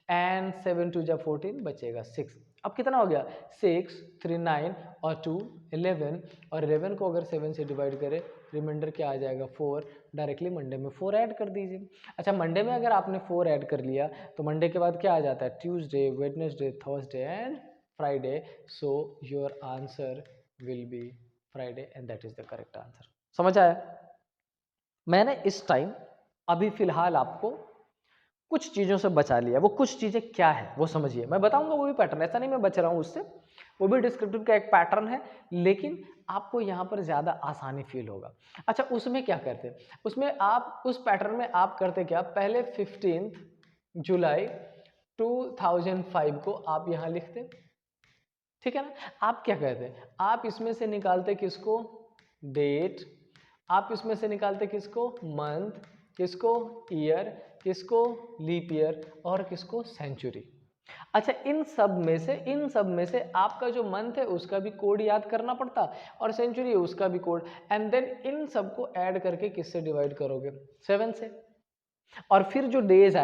एंड 7 2 जा 14 बचेगा 6। अब कितना हो गया, 6 3 9 और 2 11, और 11 को अगर 7 से डिवाइड करें रिमाइंडर क्या आ जाएगा, 4। डायरेक्टली मंडे में 4 ऐड कर दीजिए। अच्छा मंडे में अगर आपने 4 ऐड कर लिया तो मंडे के बाद क्या आ जाता है, Tuesday, Wednesday, Thursday and Friday. So your answer will be Friday and that is the correct answer. समझ आया। मैंने इस टाइम अभी फिलहाल आपको कुछ चीज़ों से बचा लिया, वो कुछ चीज़ें क्या है वो समझिए, मैं बताऊंगा वो भी पैटर्न, ऐसा नहीं मैं बच रहा हूँ उससे, वो भी डिस्क्रिप्टिव का एक पैटर्न है, लेकिन आपको यहाँ पर ज़्यादा आसानी फील होगा। अच्छा उसमें क्या करते हैं, उसमें आप उस पैटर्न में आप करते क्या, पहले 15 जुलाई 2005 को आप यहाँ लिखते, ठीक है ना। आप क्या कहते हैं, आप इसमें से निकालते किसको, डेट, आप इसमें से निकालते किसको, मंथ, किसको, ईयर, किसको, लीप ईयर, और किसको, सेंचुरी। अच्छा इन सब में से आपका जो मंथ है उसका भी कोड याद करना पड़ता, और सेंचुरी है उसका भी कोड, एंड देन इन सबको ऐड करके किससे डिवाइड करोगे, 7 से। और फिर जो डेज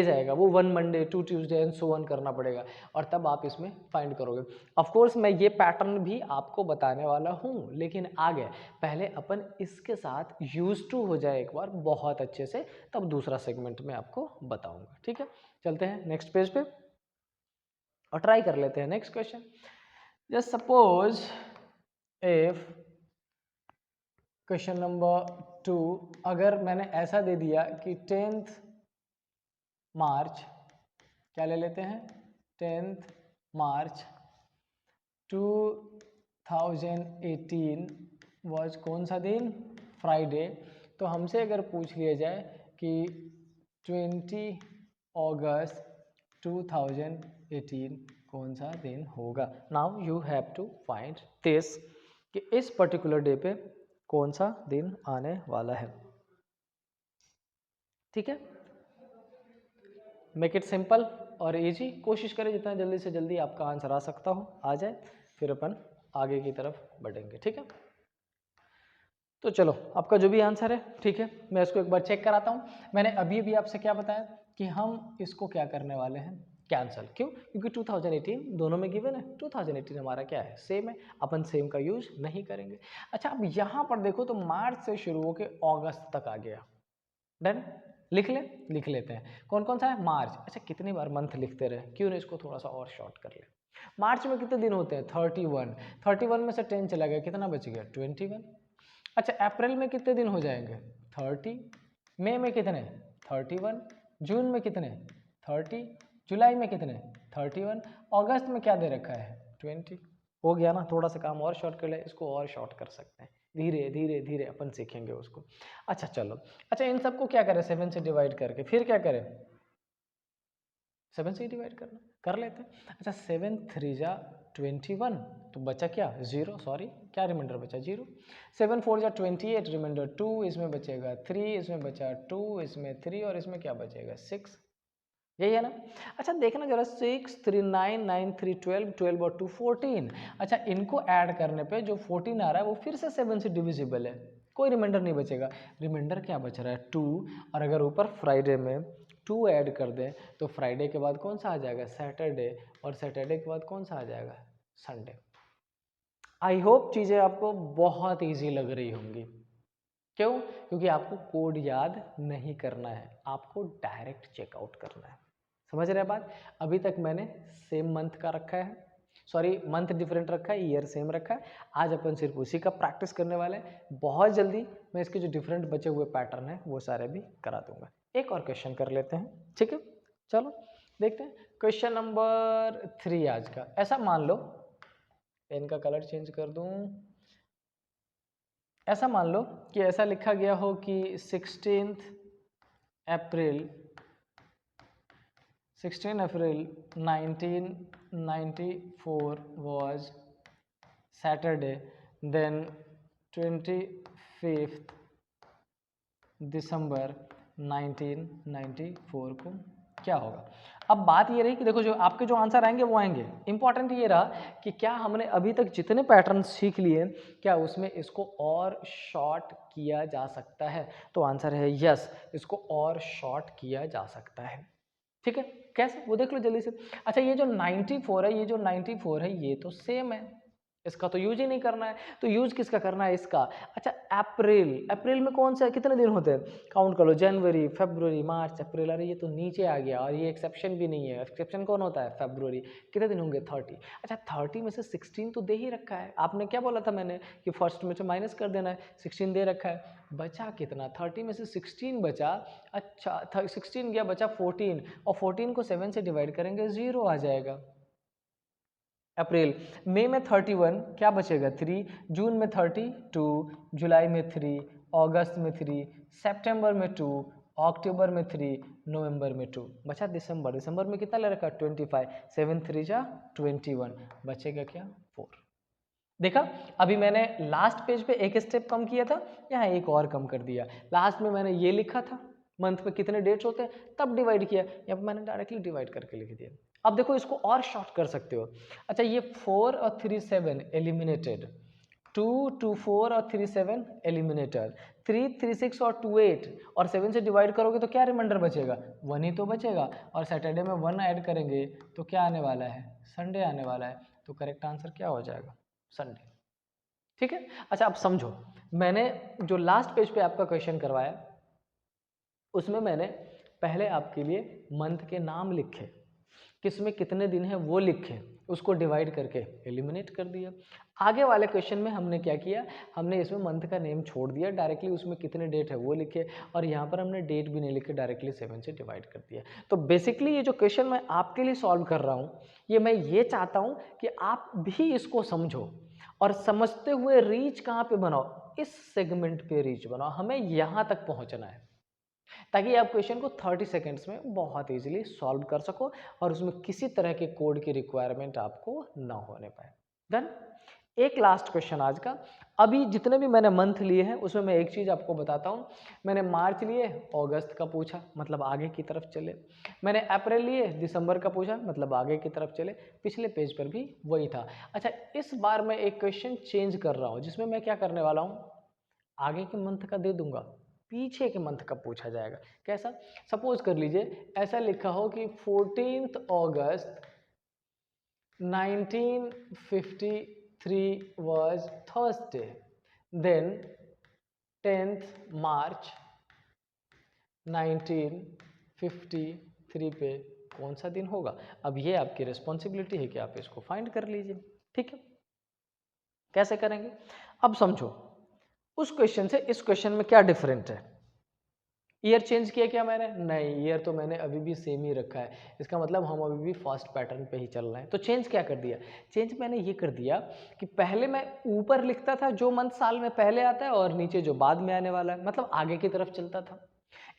आएगा वो 1 Monday 2 Tuesday and so on करना पड़ेगा, और तब आप इसमें फाइंड करोगे। ऑफ कोर्स मैं ये पैटर्न भी आपको बताने वाला हूँ, लेकिन आगे पहले अपन इसके साथ यूज टू हो जाए एक बार बहुत अच्छे से, तब दूसरा सेगमेंट में आपको बताऊंगा, ठीक है। चलते हैं नेक्स्ट पेज पे और ट्राई कर लेते हैं next question. Just suppose if question number 2 अगर मैंने ऐसा दे दिया कि 10th मार्च, क्या ले लेते हैं, 10th मार्च 2018 वॉज कौन सा दिन, फ्राइडे। तो हमसे अगर पूछ लिया जाए कि 20 अगस्त 2018 कौन सा दिन होगा, now you have to find this, कि इस पर्टिकुलर डे पे कौन सा दिन आने वाला है, ठीक है। मेक इट सिंपल और इजी, कोशिश करें जितना जल्दी से जल्दी आपका आंसर आ सकता हो आ जाए, फिर अपन आगे की तरफ बढ़ेंगे, ठीक है। तो चलो आपका जो भी आंसर है ठीक है, मैं इसको एक बार चेक कराता हूँ। मैंने अभी अभी आपसे क्या बताया कि हम इसको क्या करने वाले हैं, कैंसिल। क्यों? क्योंकि 2018 दोनों में गिवन है, 2018 हमारा क्या है, सेम है, अपन सेम का यूज नहीं करेंगे। अच्छा अब यहाँ पर देखो तो मार्च से शुरू होकर अगस्त तक आ गया। डन, लिख लेते हैं कौन कौन सा है, मार्च। अच्छा कितनी बार मंथ लिखते रहे, क्यों नहीं इसको थोड़ा सा और शॉर्ट कर ले। मार्च में कितने दिन होते हैं, 31। 31 में से 10 चला गया, कितना बच गया, 21। अच्छा अप्रैल में कितने दिन हो जाएंगे, 30। मई में कितने, 31। जून में कितने, 30। जुलाई में कितने, 31। अगस्त में क्या दे रखा है, 20। हो गया ना, थोड़ा सा काम और शॉर्ट कर ले, इसको और शॉर्ट कर सकते हैं, धीरे धीरे धीरे अपन सीखेंगे उसको। अच्छा चलो, अच्छा इन सबको क्या करें, 7 से डिवाइड करके, फिर क्या करें, 7 से ही डिवाइड करना, कर लेते हैं। अच्छा 7 3 जा 21, तो बचा क्या, 0, सॉरी क्या रिमाइंडर बचा, 0। 7 4 जा 28, रिमाइंडर 2, इसमें बचेगा 3, इसमें बचा 2, इसमें 3 और इसमें क्या बचेगा, 6। यही है ना। अच्छा देखना जरा, 6 3 9 9 3 12, 12 और 2 14। अच्छा इनको ऐड करने पे जो 14 आ रहा है वो फिर से 7 से डिविजिबल है, कोई रिमाइंडर नहीं बचेगा। रिमाइंडर क्या बच रहा है, 2। और अगर ऊपर फ्राइडे में 2 ऐड कर दें तो फ्राइडे के बाद कौन सा आ जाएगा, सैटरडे। और सैटरडे के बाद कौन सा आ जाएगा, संडे। आई होप चीज़ें आपको बहुत ईजी लग रही होंगी। क्यों? क्योंकि आपको कोड याद नहीं करना है, आपको डायरेक्ट चेकआउट करना है। समझ रहे बात? अभी तक मैंने सेम मंथ का रखा है, सॉरी मंथ डिफरेंट रखा है, ईयर सेम रखा है। आज अपन सिर्फ उसी का प्रैक्टिस करने वाले हैं। बहुत जल्दी मैं इसके जो डिफरेंट बचे हुए पैटर्न है वो सारे भी करा दूंगा। एक और क्वेश्चन कर लेते हैं, ठीक है? चलो देखते हैं क्वेश्चन नंबर 3 आज का। ऐसा मान लो, पेन का कलर चेंज कर दूं, ऐसा मान लो कि ऐसा लिखा गया हो कि 16 अप्रैल 1994 was Saturday, then 25th दिसंबर 1994 को क्या होगा। अब बात ये रही कि देखो जो आपके जो आंसर आएंगे वो आएंगे, इंपॉर्टेंट ये रहा कि क्या हमने अभी तक जितने पैटर्न सीख लिए क्या उसमें इसको और शॉर्ट किया जा सकता है। तो आंसर है यस, इसको और शॉर्ट किया जा सकता है। ठीक है, कैसे वो देख लो जल्दी से। अच्छा ये जो 94 है, ये जो 94 है ये तो सेम है, इसका तो यूज ही नहीं करना है, तो यूज किसका करना है, इसका। अच्छा अप्रैल, अप्रैल में कौन सा कितने दिन होते हैं, काउंट कर लो, जनवरी फरवरी मार्च अप्रैल। अरे ये तो नीचे आ गया, और ये एक्सेप्शन भी नहीं है, एक्सेप्शन कौन होता है, फरवरी। कितने दिन होंगे, 30। अच्छा 30 में से 16 तो दे ही रखा है, आपने क्या बोला था मैंने कि फर्स्ट में से माइनस कर देना है, 16 दे रखा है। बचा कितना, 30 में से 16 बचा। अच्छा 16 गया, बचा 14, और 14 को 7 से डिवाइड करेंगे 0 आ जाएगा। अप्रैल, मई में 31, क्या बचेगा 3, जून में 32, जुलाई में 3, अगस्त में 3, सितंबर में 2, अक्टूबर में 3, नवंबर में 2, बचा दिसंबर। दिसंबर में कितना ले रखा, 25, 7 3 जा 21, बचेगा क्या, 4। देखा, अभी मैंने लास्ट पेज पे एक स्टेप कम किया था, यहाँ एक और कम कर दिया। लास्ट में मैंने ये लिखा था मंथ में कितने डेट्स होते हैं, तब डिवाइड किया, यहाँ पे मैंने डायरेक्टली डिवाइड करके लिख दिया। अब देखो इसको और शॉर्ट कर सकते हो। अच्छा ये 4 और 3 7 एलिमिनेटेड, 2 2 4 और 3 7 एलिमिनेटेड, 3 3 6 और 2 8, और 7 से डिवाइड करोगे तो क्या रिमाइंडर बचेगा, 1 ही तो बचेगा। और सैटरडे में 1 ऐड करेंगे तो क्या आने वाला है, संडे आने वाला है। तो करेक्ट आंसर क्या हो जाएगा, संडे। ठीक है। अच्छा अब समझो, मैंने जो लास्ट पेज पे आपका क्वेश्चन करवाया उसमें मैंने पहले आपके लिए मंथ के नाम लिखे, किसमें कितने दिन है वो लिखे, उसको डिवाइड करके एलिमिनेट कर दिया। आगे वाले क्वेश्चन में हमने क्या किया, हमने इसमें मंथ का नेम छोड़ दिया, डायरेक्टली उसमें कितने डेट है वो लिखे, और यहाँ पर हमने डेट भी नहीं लिखे, डायरेक्टली 7 से डिवाइड कर दिया। तो बेसिकली ये जो क्वेश्चन मैं आपके लिए सॉल्व कर रहा हूँ, ये मैं ये चाहता हूँ कि आप भी इसको समझो, और समझते हुए रीच कहाँ पे बनाओ, इस सेगमेंट पे रीच बनाओ। हमें यहाँ तक पहुँचना है ताकि आप क्वेश्चन को 30 सेकेंड्स में बहुत इजीली सॉल्व कर सको, और उसमें किसी तरह के कोड की रिक्वायरमेंट आपको ना होने पाए। डन। एक लास्ट क्वेश्चन आज का। अभी जितने भी मैंने मंथ लिए हैं उसमें मैं एक चीज़ आपको बताता हूँ। मैंने मार्च लिए, अगस्त का पूछा, मतलब आगे की तरफ चले। मैंने अप्रैल लिए, दिसंबर का पूछा, मतलब आगे की तरफ चले। पिछले पेज पर भी वही था। अच्छा इस बार मैं एक क्वेश्चन चेंज कर रहा हूँ, जिसमें मैं क्या करने वाला हूँ, आगे के मंथ का दे दूंगा, पीछे के मंथ का पूछा जाएगा। कैसा? सपोज कर लीजिए ऐसा लिखा हो कि 14 अगस्त 1953 was Thursday, then 10th March 1953 पे कौन सा दिन होगा? अब ये आपकी रिस्पॉन्सिबिलिटी है कि आप इसको फाइंड कर लीजिए। ठीक है, कैसे करेंगे? अब समझो उस क्वेश्चन से इस क्वेश्चन में क्या डिफरेंट है। ईयर चेंज किया क्या मैंने? नहीं, ईयर तो मैंने अभी भी सेम ही रखा है। इसका मतलब हम अभी भी फर्स्ट पैटर्न पे ही चल रहे हैं। तो चेंज क्या कर दिया? चेंज मैंने ये कर दिया कि पहले मैं ऊपर लिखता था जो मंथ साल में पहले आता है और नीचे जो बाद में आने वाला है, मतलब आगे की तरफ चलता था।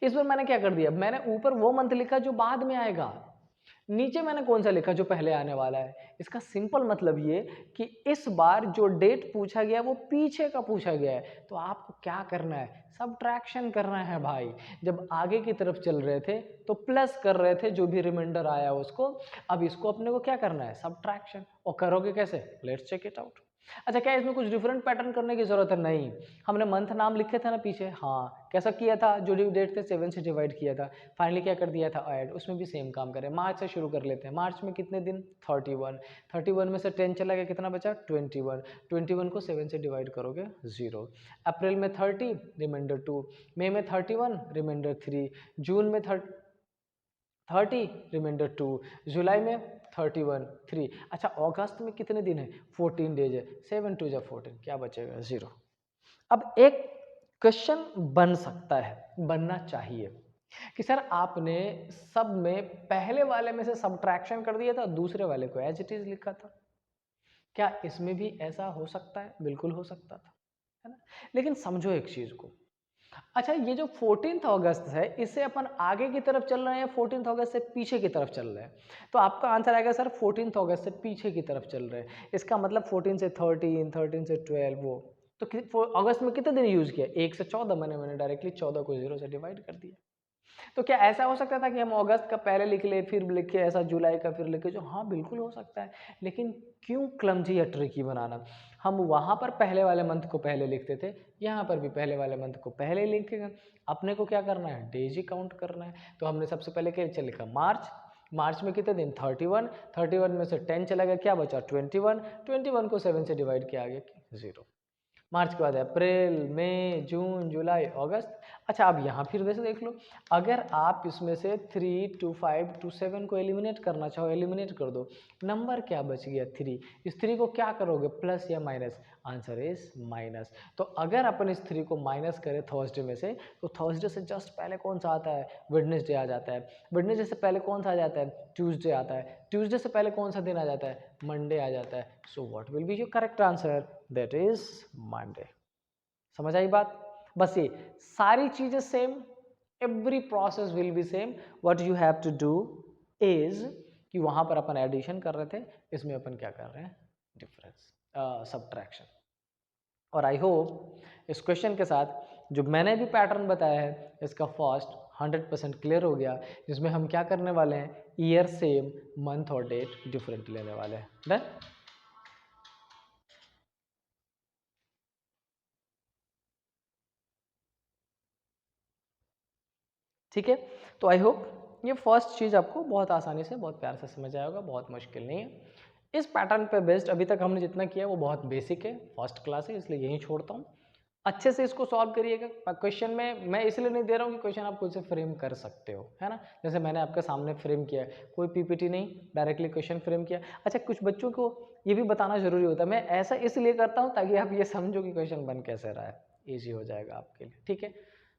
इस बार मैंने क्या कर दिया, मैंने ऊपर वो मंथ लिखा जो बाद में आएगा, नीचे मैंने कौन सा लिखा जो पहले आने वाला है। इसका सिंपल मतलब ये कि इस बार जो डेट पूछा गया वो पीछे का पूछा गया है। तो आपको क्या करना है? सब्ट्रैक्शन करना है भाई। जब आगे की तरफ चल रहे थे तो प्लस कर रहे थे जो भी रिमाइंडर आया उसको, अब इसको अपने को क्या करना है? सब्ट्रैक्शन। और करोगे कैसे? Let's check it out. अच्छा, क्या इसमें कुछ डिफरेंट पैटर्न करने की जरूरत है? नहीं। हमने मंथ नाम लिखे थे ना पीछे, हाँ कैसा किया था? जो ड्यू डेट थे 7 से डिवाइड किया था, फाइनली क्या कर दिया था? ऐड। उसमें भी सेम काम करें, मार्च से शुरू कर लेते हैं। मार्च में कितने दिन? 31। 31 में से 10 चला गया, कितना बचा? 21। 21 को 7 से डिवाइड करोगे 0। अप्रैल में 30, रिमाइंडर 2। मई में 31, रिमाइंडर 3। जून में 30, रिमाइंडर 2। जुलाई में 31, 3। अच्छा, अगस्त में कितने दिन है? 14 डेज है। 7 2 14, क्या बचेगा? 0। अब एक क्वेश्चन बन सकता है, बनना चाहिए कि सर आपने सब में पहले वाले में से सब्ट्रैक्शन कर दिया था, दूसरे वाले को एज इट इज लिखा था। क्या इसमें भी ऐसा हो सकता है? बिल्कुल हो सकता था, है ना। लेकिन समझो एक चीज को। अच्छा, ये जो 14 अगस्त है इससे अपन आगे की तरफ चल रहे हैं, 14 अगस्त से पीछे की तरफ चल रहे हैं? तो आपका आंसर आएगा सर 14 अगस्त से पीछे की तरफ चल रहे हैं। इसका मतलब 14 से 13, 13 से 12, वो तो अगस्त में कितने दिन यूज किया? 1 से 14। मैंने डायरेक्टली 14 को 0 से डिवाइड कर दिया। तो क्या ऐसा हो सकता था कि हम अगस्त का पहले लिख ले फिर लिखे ऐसा जुलाई का फिर लिखे? जो हाँ बिल्कुल हो सकता है, लेकिन क्यों क्लमजी या ट्रिकी बनाना? हम वहां पर पहले वाले मंथ को पहले लिखते थे, यहाँ पर भी पहले वाले मंथ को पहले लिखेंगे। अपने को क्या करना है? डेज ही काउंट करना है। तो हमने सबसे पहले क्या लिखा? मार्च। मार्च में कितने दिन? 31। 31 में से 10 चला गया, क्या बचा? 21। 21 को 7 से डिवाइड किया, आगे 0। मार्च के बाद अप्रैल, मई, जून, जुलाई, अगस्त। अच्छा, अब यहाँ फिर वैसे देख लो, अगर आप इसमें से 3 to 5 to 7 को एलिमिनेट करना चाहो, एलिमिनेट कर दो। नंबर क्या बच गया? 3। इस 3 को क्या करोगे? प्लस या माइनस? Answer is minus. तो अगर अपन इस 3 को माइनस करें थर्सडे में से, तो थर्सडे से जस्ट पहले कौन सा आता है? वेडनेसडे आ जाता है। वेडनेसडे से पहले कौन सा आ जाता है? ट्यूसडे आता है। ट्यूसडे से पहले कौन सा दिन आ जाता है? मंडे आ जाता है। So what will be your correct answer? That is Monday. समझ आई बात? बस ये सारी चीजें same, every process will be same. What you have to do is कि वहां पर अपन एडिशन कर रहे थे, इसमें अपन क्या कर रहे हैं? Difference, subtraction. और आई होप इस क्वेश्चन के साथ जो मैंने भी पैटर्न बताया है इसका फर्स्ट 100% क्लियर हो गया, जिसमें हम क्या करने वाले हैं? ईयर सेम, मंथ और डेट डिफरेंट लेने वाले हैं। डन? ठीक है, तो आई होप ये फर्स्ट चीज़ आपको बहुत आसानी से बहुत प्यार से समझ आया होगा, बहुत मुश्किल नहीं है। इस पैटर्न पे बेस्ड अभी तक हमने जितना किया वो बहुत बेसिक है, फर्स्ट क्लास है, इसलिए यहीं छोड़ता हूँ। अच्छे से इसको सॉल्व करिएगा। क्वेश्चन में मैं इसलिए नहीं दे रहा हूँ कि क्वेश्चन आप खुद से फ्रेम कर सकते हो, है ना। जैसे मैंने आपके सामने फ्रेम किया है, कोई पीपीटी नहीं, डायरेक्टली क्वेश्चन फ्रेम किया। अच्छा, कुछ बच्चों को ये भी बताना जरूरी होता है, मैं ऐसा इसलिए करता हूँ ताकि आप ये समझो कि क्वेश्चन बन कैसे रहा है, ईजी हो जाएगा आपके लिए। ठीक है,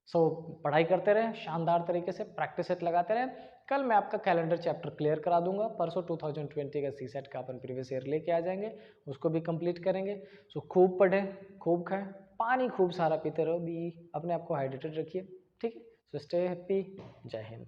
सो पढ़ाई करते रहें, शानदार तरीके से प्रैक्टिस सेट लगाते रहें। कल मैं आपका कैलेंडर चैप्टर क्लियर करा दूंगा। परसों 2020 का सी सेट का अपन प्रीवियस ईयर लेके आ जाएंगे, उसको भी कंप्लीट करेंगे। सो खूब पढ़ें, खूब खाएं, पानी खूब सारा पीते रहो, भी अपने आप को हाइड्रेटेड रखिए। ठीक है, सो स्टे हैप्पी। जय हिंद।